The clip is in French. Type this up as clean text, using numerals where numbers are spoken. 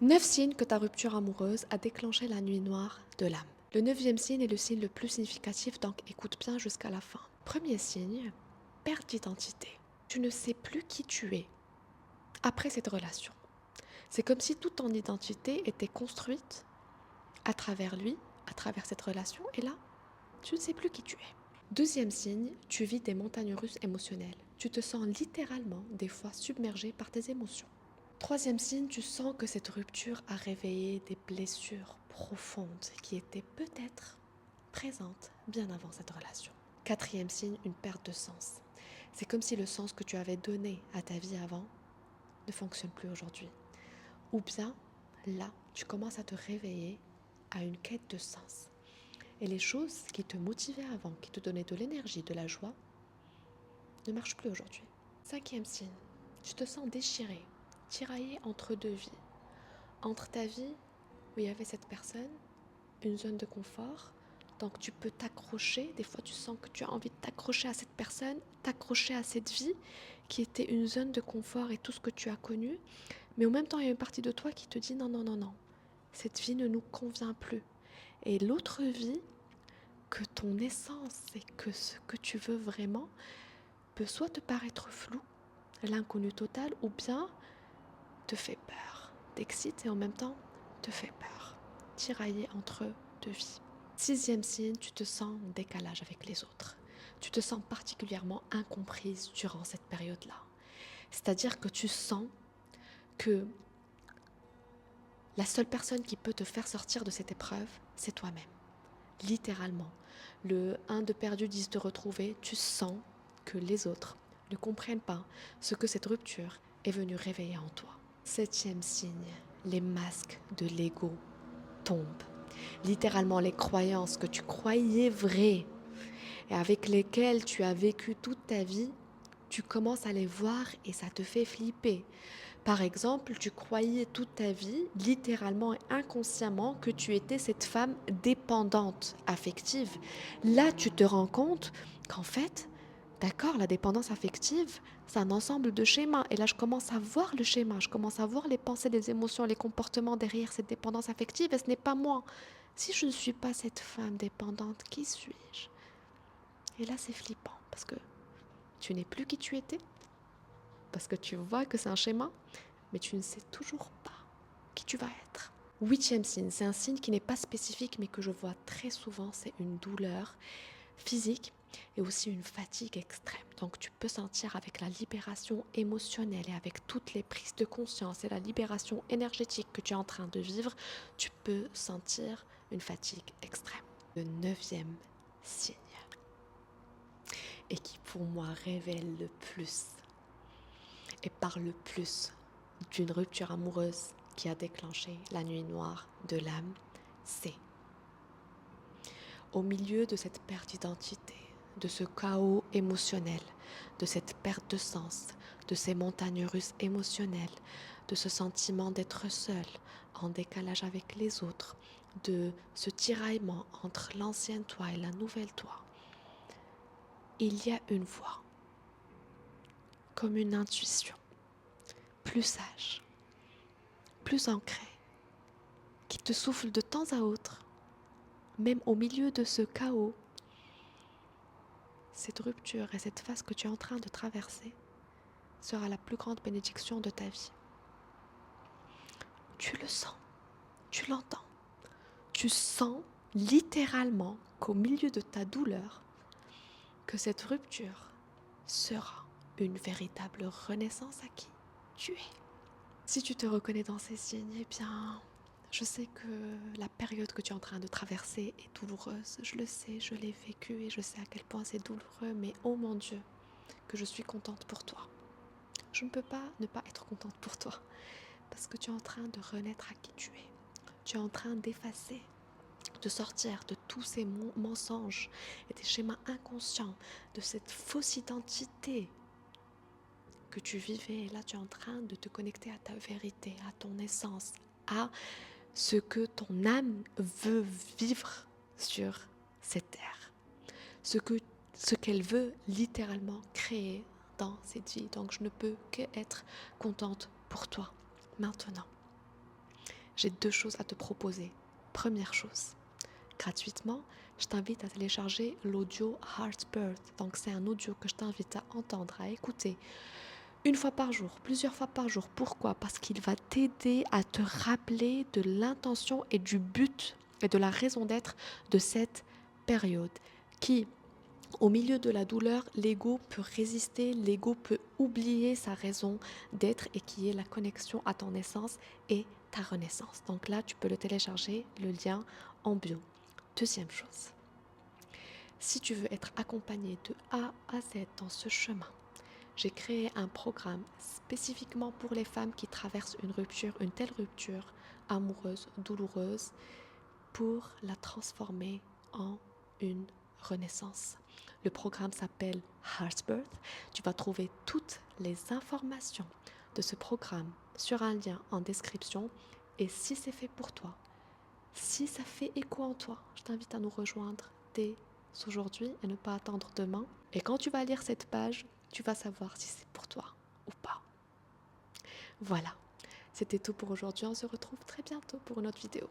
9 signes que ta rupture amoureuse a déclenché la nuit noire de l'âme. Le neuvième signe est le signe le plus significatif, donc écoute bien jusqu'à la fin. Premier signe, perte d'identité. Tu ne sais plus qui tu es après cette relation. C'est comme si toute ton identité était construite à travers lui, à travers cette relation, et là, tu ne sais plus qui tu es. Deuxième signe, tu vis des montagnes russes émotionnelles. Tu te sens littéralement des fois submergé par tes émotions. Troisième signe, tu sens que cette rupture a réveillé des blessures profondes qui étaient peut-être présentes bien avant cette relation. Quatrième signe, une perte de sens. C'est comme si le sens que tu avais donné à ta vie avant ne fonctionne plus aujourd'hui. Ou bien, là, tu commences à te réveiller à une quête de sens. Et les choses qui te motivaient avant, qui te donnaient de l'énergie, de la joie, ne marchent plus aujourd'hui. Cinquième signe, tu te sens déchiré, tiraillé entre deux vies. Entre ta vie où il y avait cette personne, une zone de confort, donc tu peux t'accrocher, des fois tu sens que tu as envie de t'accrocher à cette personne, t'accrocher à cette vie qui était une zone de confort et tout ce que tu as connu, mais en même temps il y a une partie de toi qui te dit non, non, non, non, cette vie ne nous convient plus. Et l'autre vie, que ton essence et que ce que tu veux vraiment peut soit te paraître flou, l'inconnu total, ou bien te fait peur, t'excite et en même temps te fait peur, tiraillé entre deux vies. Sixième signe, tu te sens en décalage avec les autres. Tu te sens particulièrement incomprise durant cette période-là. C'est-à-dire que tu sens que la seule personne qui peut te faire sortir de cette épreuve, c'est toi-même. Littéralement. Le 1 de perdu, 10 de retrouvé, tu sens que les autres ne comprennent pas ce que cette rupture est venue réveiller en toi. Septième signe, les masques de l'ego tombent. Littéralement, les croyances que tu croyais vraies et avec lesquelles tu as vécu toute ta vie, tu commences à les voir et ça te fait flipper. Par exemple, tu croyais toute ta vie, littéralement et inconsciemment, que tu étais cette femme dépendante affective. Là, tu te rends compte qu'en fait, d'accord, la dépendance affective, c'est un ensemble de schémas. Et là, je commence à voir le schéma, je commence à voir les pensées, les émotions, les comportements derrière cette dépendance affective. Et ce n'est pas moi. Si je ne suis pas cette femme dépendante, qui suis-je? Et là, c'est flippant parce que tu n'es plus qui tu étais, parce que tu vois que c'est un schéma, mais tu ne sais toujours pas qui tu vas être. Huitième signe, c'est un signe qui n'est pas spécifique, mais que je vois très souvent, c'est une douleur physique et aussi une fatigue extrême. Donc tu peux sentir avec la libération émotionnelle et avec toutes les prises de conscience et la libération énergétique que tu es en train de vivre, tu peux sentir une fatigue extrême. Le neuvième signe, et qui pour moi révèle le plus et parle le plus d'une rupture amoureuse qui a déclenché la nuit noire de l'âme, c'est au milieu de cette perte d'identité, de ce chaos émotionnel, de cette perte de sens, de ces montagnes russes émotionnelles, de ce sentiment d'être seul, en décalage avec les autres, de ce tiraillement entre l'ancienne toi et la nouvelle toi, il y a une voix, comme une intuition, plus sage, plus ancrée, qui te souffle de temps à autre, même au milieu de ce chaos. Cette rupture et cette phase que tu es en train de traverser sera la plus grande bénédiction de ta vie. Tu le sens, tu l'entends. Tu sens littéralement qu'au milieu de ta douleur, que cette rupture sera une véritable renaissance à qui tu es. Si tu te reconnais dans ces signes, eh bien, je sais que la période que tu es en train de traverser est douloureuse. Je le sais, je l'ai vécu et je sais à quel point c'est douloureux, mais oh mon Dieu, que je suis contente pour toi. Je ne peux pas ne pas être contente pour toi parce que tu es en train de renaître à qui tu es. Tu es en train d'effacer, de sortir de tous ces mensonges et des schémas inconscients, de cette fausse identité que tu vivais. Et là, tu es en train de te connecter à ta vérité, à ton essence, à ce que ton âme veut vivre sur cette terre, ce qu'elle veut littéralement créer dans cette vie. Donc je ne peux qu'être contente pour toi maintenant. j'ai 2 choses à te proposer. Première chose, gratuitement, je t'invite à télécharger l'audio Heartbirth. Donc c'est un audio que je t'invite à entendre, à écouter une fois par jour, plusieurs fois par jour. Pourquoi? Parce qu'il va t'aider à te rappeler de l'intention et du but et de la raison d'être de cette période qui, au milieu de la douleur, l'ego peut résister, l'ego peut oublier sa raison d'être et qui est la connexion à ton essence et ta renaissance. Donc là, tu peux le télécharger, le lien en bio. Deuxième chose, si tu veux être accompagné de A à Z dans ce chemin, j'ai créé un programme spécifiquement pour les femmes qui traversent une telle rupture amoureuse, douloureuse, pour la transformer en une renaissance. Le programme s'appelle Heartbirth. Tu vas trouver toutes les informations de ce programme sur un lien en description. Et si c'est fait pour toi, si ça fait écho en toi, je t'invite à nous rejoindre dès aujourd'hui et ne pas attendre demain. Et quand tu vas lire cette page, tu vas savoir si c'est pour toi ou pas. Voilà, c'était tout pour aujourd'hui. On se retrouve très bientôt pour une autre vidéo.